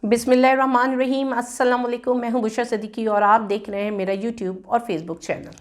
बिस्मिल्लाहिर्रहमानिर्रहीम। अस्सलाम वालेकुम। मैं हूं बुशरा सिद्दीकी और आप देख रहे हैं मेरा यूट्यूब और फेसबुक चैनल।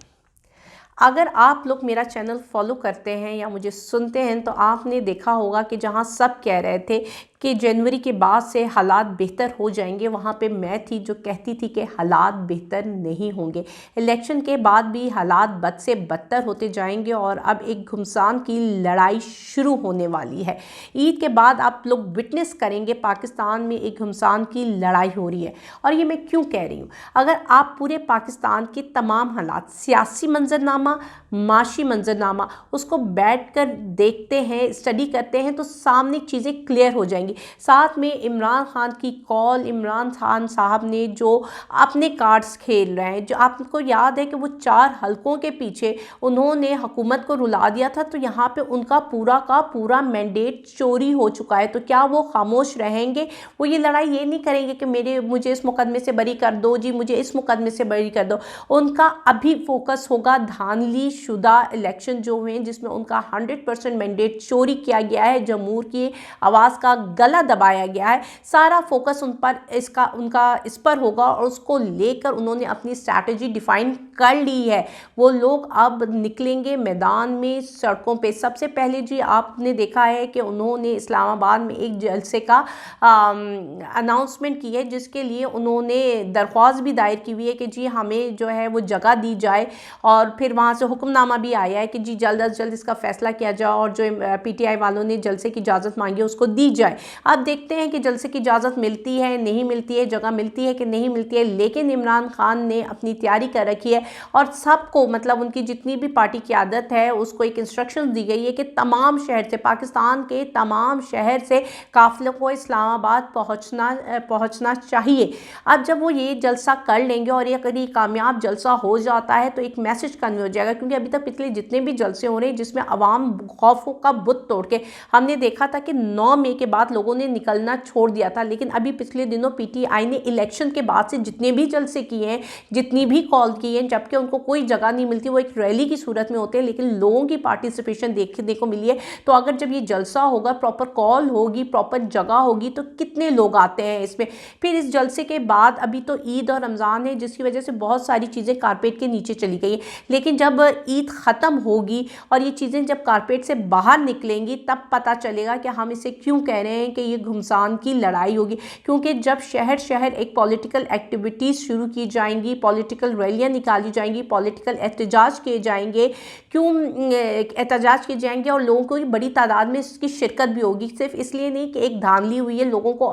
अगर आप लोग मेरा चैनल फॉलो करते हैं या मुझे सुनते हैं तो आपने देखा होगा कि जहां सब कह रहे थे कि जनवरी के बाद से हालात बेहतर हो जाएंगे, वहाँ पे मैं थी जो कहती थी कि हालात बेहतर नहीं होंगे। इलेक्शन के बाद भी हालात बद से बदतर होते जाएंगे और अब एक घमासान की लड़ाई शुरू होने वाली है। ईद के बाद आप लोग विटनेस करेंगे पाकिस्तान में एक घमासान की लड़ाई हो रही है। और ये मैं क्यों कह रही हूँ, अगर आप पूरे पाकिस्तान के तमाम हालात, सियासी मंजरनामा, माशी मंजरनामा, उसको बैठ कर देखते हैं, स्टडी करते हैं तो सामने चीज़ें क्लियर हो जाएंगी। साथ में इमरान खान की कॉल, इमरान खान साहब ने जो अपने कार्ड्स खेल रहे हैं, जो आपको याद है कि वो 4 हलकों के पीछे उन्होंने हुकूमत को रुला दिया था, तो यहाँ पे उनका पूरा का पूरा मैंडेट चोरी हो चुका है। तो क्या वो खामोश रहेंगे? वो ये लड़ाई ये नहीं करेंगे कि मुझे इस मुकदमे से बरी कर दो जी, मुझे इस मुकदमे से बरी कर दो। उनका अभी फोकस होगा धांधली शुदा इलेक्शन जो हुए जिसमें उनका 100% मैंडेट चोरी किया गया है, जमहूर की आवाज़ का गला दबाया गया है। सारा फोकस उनका इस पर होगा और उसको लेकर उन्होंने अपनी स्ट्रैटेजी डिफाइन कर ली है। वो लोग अब निकलेंगे मैदान में, सड़कों पे। सबसे पहले जी आपने देखा है कि उन्होंने इस्लामाबाद में एक जलसे का अनाउंसमेंट की है, जिसके लिए उन्होंने दरख्वास्त भी दायर की हुई है कि जी हमें जो है वो जगह दी जाए। और फिर वहाँ से हुक्मनामा भी आया है कि जी जल्द अज जल्द इसका फैसला किया जाए और जो PTI वालों ने जलसे की इजाज़त मांगी है उसको दी जाए। अब देखते हैं कि जलसे की इजाज़त मिलती है नहीं मिलती है, जगह मिलती है कि नहीं मिलती है। लेकिन इमरान खान ने अपनी तैयारी कर रखी है और सबको, मतलब उनकी जितनी भी पार्टी की आदत है, उसको एक इंस्ट्रक्शन दी गई है कि तमाम शहर से, पाकिस्तान के तमाम शहर से काफिलों को इस्लामाबाद पहुँचना चाहिए। अब जब वो ये जलसा कर लेंगे और अगर ये कामयाब जलसा हो जाता है तो एक मैसेज कन्वे हो जाएगा, क्योंकि अभी तक पिछले जितने भी जलसे हो रहे हैं जिसमें अवाम खौफों का बुत तोड़ के, हमने देखा था कि 9 मई के बाद लोगों ने निकलना छोड़ दिया था। लेकिन अभी पिछले दिनों PTI ने इलेक्शन के बाद से जितने भी जलसे किए हैं, जितनी भी कॉल की है, जबकि उनको कोई जगह नहीं मिलती, वो एक रैली की सूरत में होते हैं, लेकिन लोगों की पार्टिसिपेशन देखने को मिली है। तो अगर जब ये जलसा होगा, प्रॉपर कॉल होगी, प्रॉपर जगह होगी, तो कितने लोग आते हैं इसमें। फिर इस जलसे के बाद अभी तो ईद और रमज़ान है, जिसकी वजह से बहुत सारी चीज़ें कारपेट के नीचे चली गई है। लेकिन जब ईद ख़त्म होगी और ये चीज़ें जब कारपेट से बाहर निकलेंगी, तब पता चलेगा कि हम इसे क्यों कह रहे हैं कि ये घमासान की लड़ाई होगी। क्योंकि जब शहर शहर एक पॉलिटिकल एक्टिविटीज़ शुरू की जाएंगी, पॉलिटिकल रैलियाँ निकाली जाएंगी, पॉलिटिकल एहतजाज किए जाएंगे, क्यों एहतजाज किए जाएंगे और लोगों को बड़ी तादाद में इसकी शिरकत भी होगी। सिर्फ इसलिए नहीं कि एक धांधली हुई है, लोगों को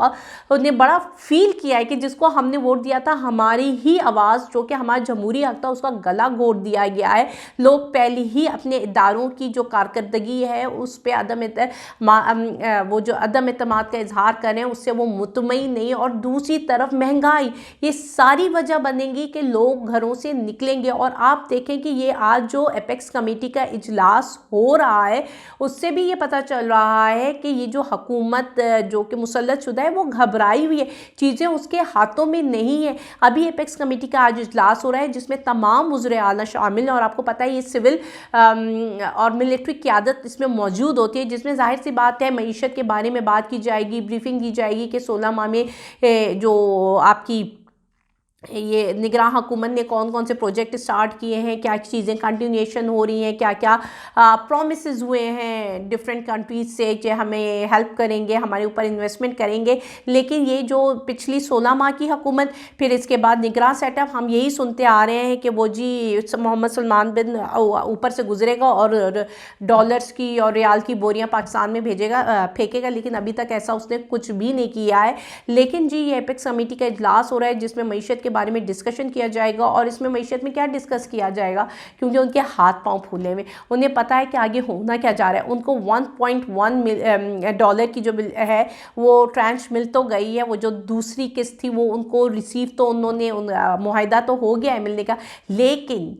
उन्हें बड़ा फील किया है कि जिसको हमने वोट दिया था, हमारी ही आवाज़ जो कि हमारा जमहूरी हक था, उसका गला घोट दिया गया है। लोग पहले ही अपने इदारों की जो कारकर्दगी है उस पर अदम एतमाद का इजहार करें, उससे वो मुतमईन नहीं। और दूसरी तरफ महंगाई, ये सारी वजह बनेंगी कि लोग घरों से निकलेंगे। और आप देखें कि ये आज जो एपेक्स कमेटी का इजलास हो रहा है, उससे भी ये पता चल रहा है कि ये जो हुकूमत जो कि मुसल्लत शुदा है, वो घबराई हुई है, चीज़ें उसके हाथों में नहीं है। अभी एपेक्स कमेटी का आज इजलास हो रहा है जिसमें तमाम वज़ीर आला शामिल हैं और आपको पता है ये सिविल और मिलिट्री क़यादत इसमें मौजूद होती है, जिसमें जाहिर सी बात है मईशत के बारे में बात की जाएगी, ब्रीफिंग दी जाएगी कि 16 माह में जो आपकी ये निगरान हुकूमत ने कौन कौन से प्रोजेक्ट स्टार्ट किए हैं, क्या चीज़ें कंटिन्यूएशन हो रही हैं, क्या क्या प्रॉमिसेस हुए हैं डिफरेंट कंट्रीज से कि हमें हेल्प करेंगे, हमारे ऊपर इन्वेस्टमेंट करेंगे। लेकिन ये जो पिछली 16 माह की हुकूमत, फिर इसके बाद निगरान सेटअप, हम यही सुनते आ रहे हैं कि वो जी मोहम्मद सलमान बिन ऊपर से गुजरेगा और डॉलर्स की और रियाल की बोरियाँ पाकिस्तान में फेंकेगा। लेकिन अभी तक ऐसा उसने कुछ भी नहीं किया है। लेकिन जी ये एपेक्स कमेटी का इजलास हो रहा है जिसमें मईशत के बारे में डिस्कशन किया जाएगा। और इसमें मईशत में क्या डिस्कस किया जाएगा, क्योंकि उनके हाथ पांव फूले हुए, उन्हें पता है कि आगे होना क्या जा रहा है। उनको $1.1 की जो बिल है वो ट्रांच मिल तो गई है, वो जो दूसरी किस्त थी वो उनको रिसीव तो उन्होंने मुआहिदा तो हो गया है मिलने का, लेकिन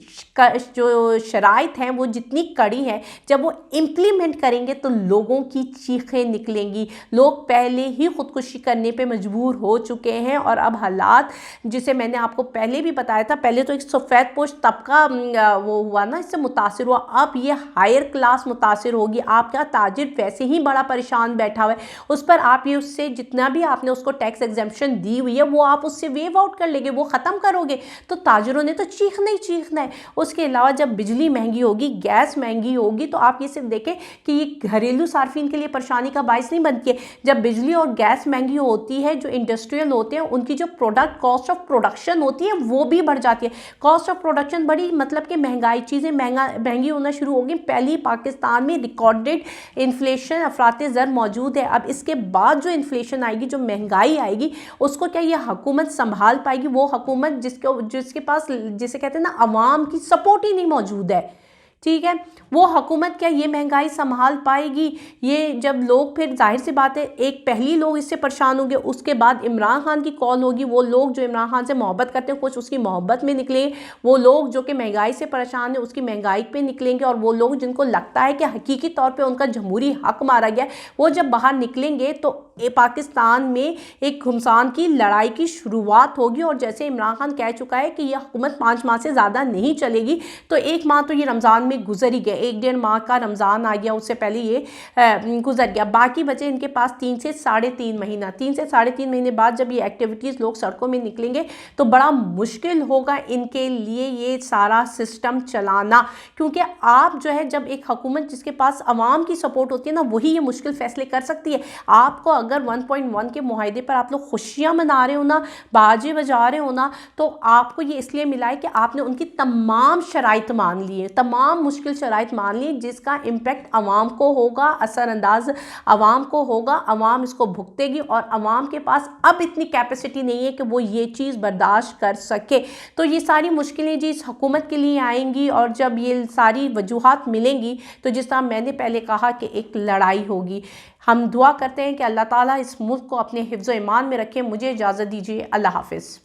जो शराइत हैं वो जितनी कड़ी हैं, जब वो इम्प्लीमेंट करेंगे तो लोगों की चीखें निकलेंगी। लोग पहले ही खुदकुशी करने पे मजबूर हो चुके हैं और अब हालात, जिसे میں نے آپ کو پہلے بھی بتایا تھا، پہلے تو ایک سفید پوش طبقہ وہ ہوا نا، اس سے متاثر ہوا، اب یہ ہائر کلاس متاثر ہوگی۔ آپ کا تاجر ویسے ہی بڑا پریشان بیٹھا ہوا ہے، اس پر آپ یہ اس سے جتنا بھی آپ نے اس کو ٹیکس ایگزمپشن دی ہوئی ہے وہ آپ اس سے ویو آؤٹ کر لیں گے، وہ ختم کرو گے، تو تاجروں نے تو چیخنا ہی چیخنا ہے۔ اس کے علاوہ جب بجلی مہنگی ہوگی، گیس مہنگی ہوگی، تو آپ یہ صرف دیکھیں کہ یہ گھریلو صارفین کے لیے پریشانی کا باعث نہیں بنتی ہے۔ جب بجلی اور گیس مہنگی ہوتی ہے، جو انڈسٹریل ہوتے ہیں ان کی جو پروڈکٹ کاسٹ آف پروڈکشن ہوتی ہے وہ بھی بڑھ جاتی ہے۔ کاسٹ آف پروڈکشن بڑی، مطلب کہ مہنگائی، چیزیں مہنگی ہونا شروع ہوگی۔ پہلی پاکستان میں ریکارڈڈ انفلیشن افراط زر موجود ہے۔ اب اس کے بعد جو انفلیشن آئے گی، جو مہنگائی آئے گی، اس کو کیا یہ حکومت سنبھال پائے گی؟ وہ حکومت جس کے پاس، جسے کہتے ہیں نا، عوام کی سپورٹ ہی نہیں موجود ہے، ٹھیک ہے، وہ حکومت کیا یہ مہنگائی سنبھال پائے گی؟ یہ جب لوگ، پھر ظاہر سی بات ہے، ایک پہلی لوگ اس سے پریشان ہوں گے، اس کے بعد عمران خان کی کال ہوگی، وہ لوگ جو عمران خان سے محبت کرتے ہیں کچھ اس کی محبت میں نکلیں، وہ لوگ جو کہ مہنگائی سے پریشان ہیں اس کی مہنگائی پہ نکلیں گے، اور وہ لوگ جن کو لگتا ہے کہ حقیقی طور پہ ان کا جمہوری حق مارا گیا، وہ جب باہر نکلیں گے تو پاکستان میں ایک گھمسان کی لڑائی کی شروعات ہوگی۔ اور جیسے عمران خان کہہ چکا ہے کہ یہ حکومت 5 ماہ سے زیادہ نہیں چلے گی، تو 1 ماہ تو یہ رمضان میں گزر ہی گیا، 1.5 ماہ کا رمضان آ گیا، اس سے پہلے یہ گزر گیا، باقی بچے ان کے پاس 3 سے 3.5 مہینہ، 3 سے 3.5 مہینے بعد جب یہ ایکٹیویٹیز لوگ سڑکوں میں نکلیں گے تو بڑا مشکل ہوگا ان کے لیے یہ سارا سسٹم چلانا، کیونکہ آپ جو ہے، جب ایک حکومت جس کے پاس عوام کی سپورٹ ہوتی ہے نا، وہی یہ مشکل فیصلے کر سکتی ہے۔ آپ کو اگر 1.1 کے معاہدے پر آپ لوگ خوشیاں منا رہے ہو نا، باجے بجا رہے ہو نا، تو آپ کو یہ اس لیے ملا ہے کہ آپ نے ان کی تمام شرائط مان لی ہے، تمام مشکل شرائط مان لی، جس کا امپیکٹ عوام کو ہوگا، اثر انداز عوام کو ہوگا، عوام اس کو بھگتے گی، اور عوام کے پاس اب اتنی کیپیسٹی نہیں ہے کہ وہ یہ چیز برداشت کر سکے۔ تو یہ ساری مشکلیں جی اس حکومت کے لیے آئیں گی، اور جب یہ ساری وجوہات ملیں گی تو جس طرح میں نے پہلے کہا کہ ایک لڑائی ہوگی۔ ہم دعا کرتے ہیں کہ اللہ تعالیٰ اس ملک کو اپنے حفظ و ایمان میں رکھے۔ مجھے اجازت دیجیے، اللہ حافظ۔